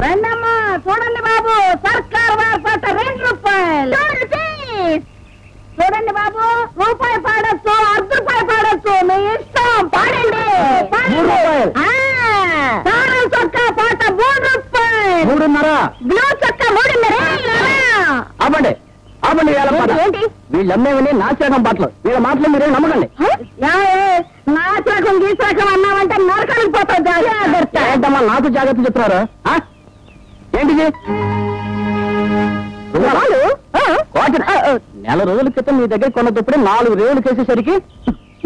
రండమ్మా చూడండి బాబు, సర్కార్ వారి పాట 2 రూపాయలు. చూడండి బాబు, రూపాయి పాడొచ్చు, ₹1 పాడొచ్చు, మీ ఇష్టం. పాడండి. సారం చొక్కా పాట 3 రూపాయలు. 3.5. బ్లూ చొక్కా 3.5. ఆపండి ఆపండి. ఏంటి వీళ్ళమ్మేవని నాశకం పాటలు, వీళ్ళ మాటలు మీరే నమ్మకండి. నాశకం గీసాకం అన్నామంటే నరకానికి పోతావు. ఏంటమ్మా నాకు జాగ్రత్త చెప్తున్నారు? ఏంటిది? నెల రోజుల క్రితం మీ దగ్గర కొన్నప్పుడు 4 రేవులు కేసేసరికి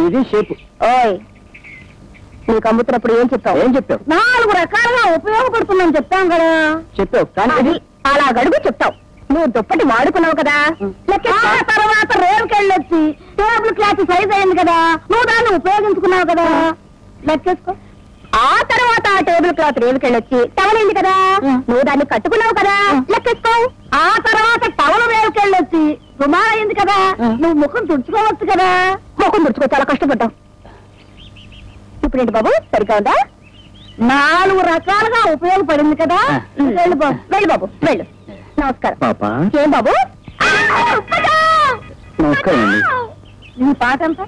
ఇది షేపు. ఓయ్, నీకు అమ్ముతున్నప్పుడు ఏం చెప్తావు? ఏం చెప్పావు? 4 రకాలుగా ఉపయోగపడుతుందని చెప్తాం కదా. చెప్పావు కానీ అది అలా గడుగు చెప్తావు. నువ్వు దుప్పటి వాడుకున్నావు కదా, తర్వాత రేవుకెళ్ళొచ్చి టేబుల్ క్లాత్ సైజ్ అయింది కదా, నువ్వు దాన్ని ఉపయోగించుకున్నావు కదా, లెక్కేసుకో. ఆ తర్వాత ఆ టేబుల్ క్లాత్ రేవుకెళ్ళొచ్చి టవలైంది కదా, నువ్వు దాన్ని కట్టుకున్నావు కదా, లెక్కేసుకో. ఆ తర్వాత టవల్ రేవుకెళ్ళొచ్చి రుమాల్ అయింది కదా, నువ్వు ముఖం తుడుచుకోవచ్చు కదా. ముఖం తుడుచుకో, చాలా కష్టపడ్డావు. ఇప్పుడు ఏంటి బాబు, సరిగ్గా ఉందా? 4 రకాలుగా ఉపయోగపడింది కదా. వెళ్ళు బాబు, వెళ్ళు బాబు, వెళ్ళు. నమస్కారం. పాపా ఏం బాబు? నమస్కారం అండి. ఈ పాట ఎంత?